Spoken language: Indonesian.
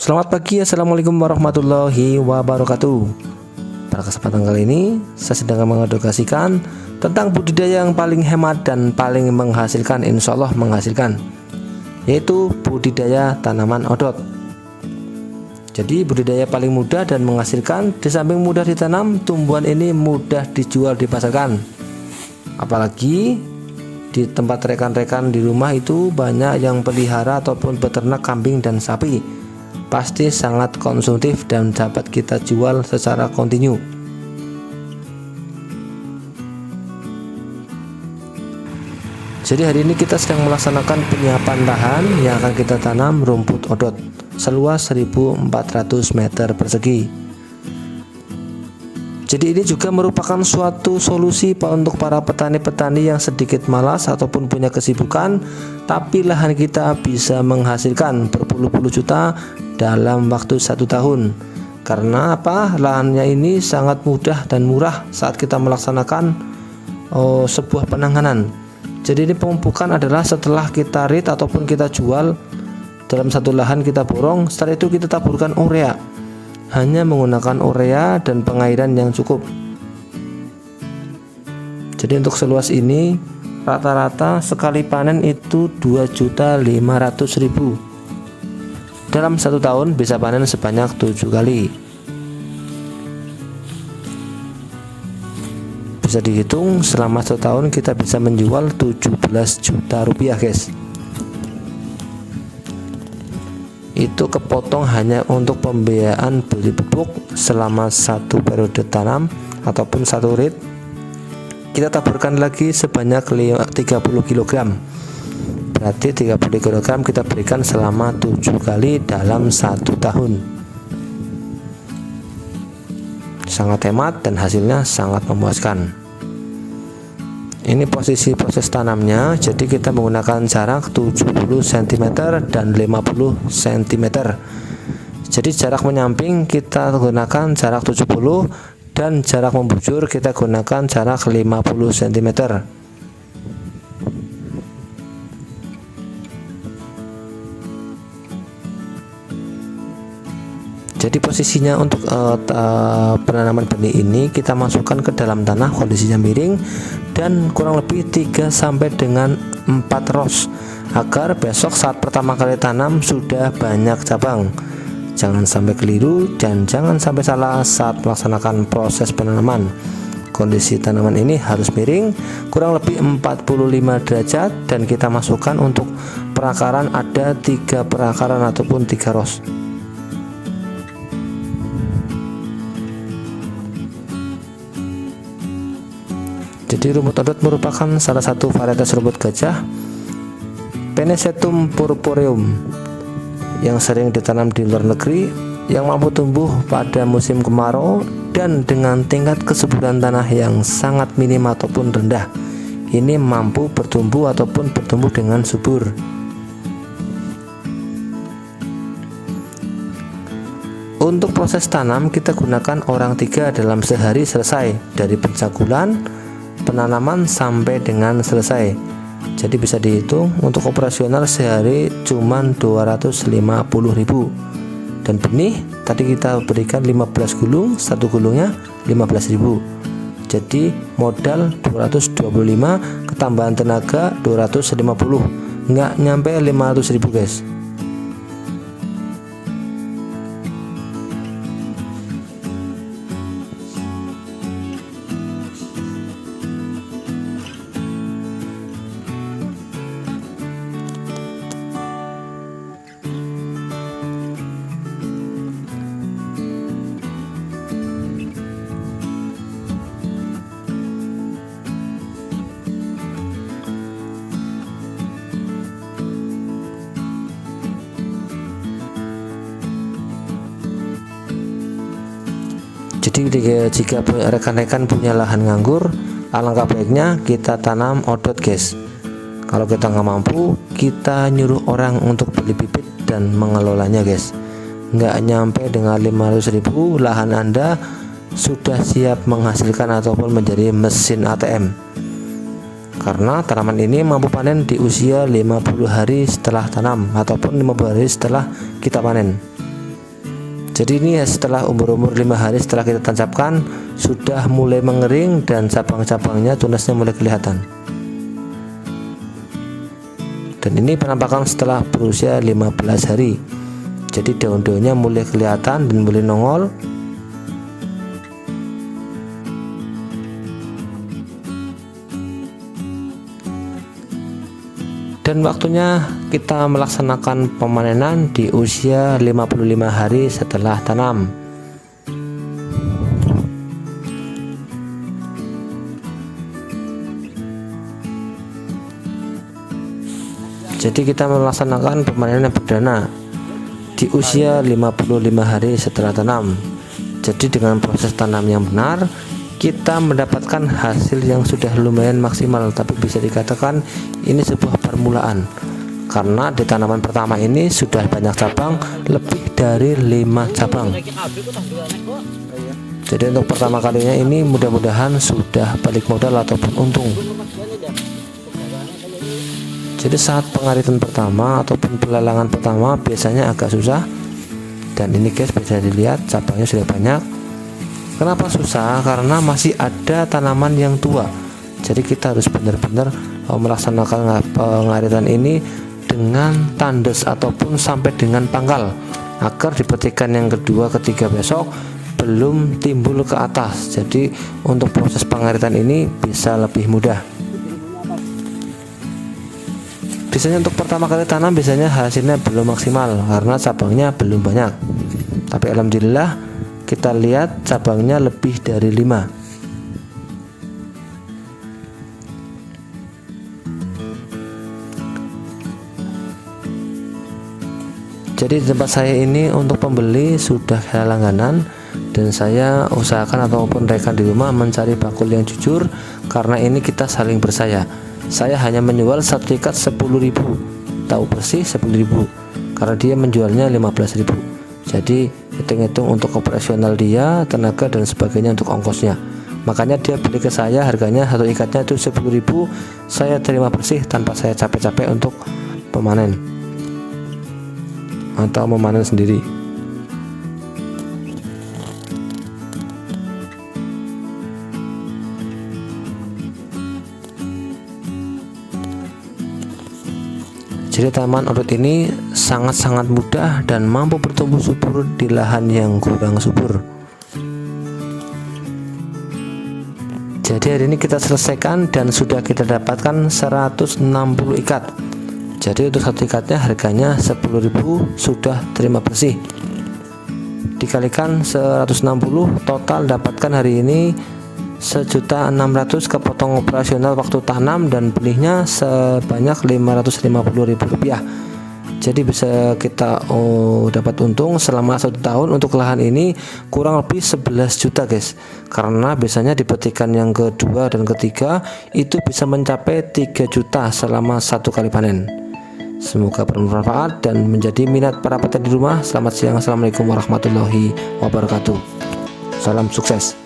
Selamat pagi, assalamualaikum warahmatullahi wabarakatuh. Pada kesempatan kali ini saya sedang mengedukasikan tentang budidaya yang paling hemat dan paling menghasilkan, insya Allah menghasilkan, yaitu budidaya tanaman odot. Jadi budidaya paling mudah dan menghasilkan. Di samping mudah ditanam, tumbuhan ini mudah dijual dipasarkan. Apalagi di tempat rekan-rekan di rumah itu banyak yang pelihara ataupun beternak kambing dan sapi. Pasti sangat konsumtif dan dapat kita jual secara kontinu. Jadi hari ini kita sedang melaksanakan penyiapan lahan yang akan kita tanam rumput odot seluas 1400 meter persegi. Jadi ini juga merupakan suatu solusi untuk para petani-petani yang sedikit malas ataupun punya kesibukan, tapi lahan kita bisa menghasilkan berpuluh-puluh juta dalam waktu 1 tahun. Karena apa? Lahannya ini sangat mudah dan murah saat kita melaksanakan sebuah penanganan. Jadi ini pemupukan adalah setelah kita rit ataupun kita jual dalam satu lahan, kita borong, setelah itu kita taburkan urea. Hanya menggunakan urea dan pengairan yang cukup. Jadi untuk seluas ini rata-rata sekali panen itu 2.500.000. Dalam 1 tahun bisa panen sebanyak 7 kali. Bisa dihitung selama 1 tahun kita bisa menjual 17 juta rupiah, guys. Itu kepotong hanya untuk pembiayaan beli pupuk selama 1 periode tanam ataupun 1 rit. Kita taburkan lagi sebanyak 30 kg. Berarti 30 kg kita berikan selama 7 kali dalam 1 tahun. Sangat hemat dan hasilnya sangat memuaskan. Ini posisi proses tanamnya. Jadi kita menggunakan jarak 70 cm dan 50 cm. Jadi jarak menyamping kita gunakan jarak 70 dan jarak membujur kita gunakan jarak 50 cm. Jadi posisinya untuk penanaman benih ini kita masukkan ke dalam tanah kondisinya miring dan kurang lebih 3 sampai dengan 4 ros agar besok saat pertama kali tanam sudah banyak cabang. Jangan sampai keliru dan jangan sampai salah saat melaksanakan proses penanaman. Kondisi tanaman ini harus miring kurang lebih 45 derajat dan kita masukkan untuk perakaran ada 3 perakaran ataupun 3 ros. Jadi rumput odot merupakan salah satu varietas rumput gajah Pennisetum purpureum yang sering ditanam di luar negeri, yang mampu tumbuh pada musim kemarau dan dengan tingkat kesuburan tanah yang sangat minim ataupun rendah. Ini mampu bertumbuh ataupun bertumbuh dengan subur. Untuk proses tanam kita gunakan orang 3 dalam sehari selesai, dari pencabulan, penanaman sampai dengan selesai. Jadi bisa dihitung untuk operasional sehari cuman 250.000. Dan benih tadi kita berikan 15 gulung, 1 gulungnya 15.000. Jadi modal 225, ketambahan tenaga 250, nggak nyampe 500.000, guys. Jadi jika rekan-rekan punya lahan nganggur, alangkah baiknya kita tanam odot, guys. Kalau kita nggak mampu, kita nyuruh orang untuk beli bibit dan mengelolanya, guys. Nggak nyampe dengan 500.000 lahan Anda sudah siap menghasilkan ataupun menjadi mesin ATM. Karena tanaman ini mampu panen di usia 50 hari setelah tanam ataupun 50 hari setelah kita panen. Jadi ini ya setelah umur 5 hari setelah kita tancapkan sudah mulai mengering dan cabang-cabangnya tunasnya mulai kelihatan. Dan ini penampakan setelah berusia 15 hari. Jadi daun-daunnya mulai kelihatan dan mulai nongol. Dan waktunya kita melaksanakan pemanenan di usia 55 hari setelah tanam. Jadi kita melaksanakan pemanenan perdana di usia 55 hari setelah tanam. Jadi dengan proses tanam yang benar, kita mendapatkan hasil yang sudah lumayan maksimal, tapi bisa dikatakan ini sebuah permulaan karena di tanaman pertama ini sudah banyak cabang, lebih dari 5 cabang. Jadi untuk pertama kalinya ini mudah-mudahan sudah balik modal ataupun untung. Jadi saat pengaritan pertama ataupun pelelangan pertama biasanya agak susah, dan ini guys bisa dilihat cabangnya sudah banyak. Kenapa susah? Karena masih ada tanaman yang tua. Jadi kita harus benar-benar melaksanakan pengaritan ini dengan tandes ataupun sampai dengan pangkal, agar di petikan yang kedua, ketiga besok belum timbul ke atas. Jadi untuk proses pengaritan ini bisa lebih mudah. Biasanya untuk pertama kali tanam biasanya hasilnya belum maksimal karena cabangnya belum banyak. Tapi alhamdulillah kita lihat cabangnya lebih dari 5. Jadi di tempat saya ini untuk pembeli sudah langganan, dan saya usahakan ataupun rekan di rumah mencari bakul yang jujur, karena ini kita saling bersaya. Saya hanya menjual satu ikat 10.000, tahu bersih 10.000, karena dia menjualnya 15.000. Jadi hitung-hitung untuk operasional dia, tenaga dan sebagainya untuk ongkosnya. Makanya dia beli ke saya harganya satu ikatnya itu 10.000, saya terima bersih tanpa saya capek-capek untuk pemanen atau memanen sendiri. Jadi tanaman urut ini sangat-sangat mudah dan mampu bertumbuh subur di lahan yang kurang subur. Jadi hari ini kita selesaikan dan sudah kita dapatkan 160 ikat. Jadi untuk satu ikatnya harganya 10.000, sudah terima bersih. Dikalikan 160, total dapatkan hari ini 1.600.000 kepotong operasional waktu tanam, dan belinya sebanyak 550.000 rupiah. Jadi bisa kita dapat untung selama 1 tahun untuk lahan ini kurang lebih 11 juta guys, karena biasanya di petikan yang kedua dan ketiga itu bisa mencapai 3 juta selama 1 kali panen. Semoga bermanfaat dan menjadi minat para petani di rumah. Selamat siang, assalamualaikum warahmatullahi wabarakatuh. Salam sukses.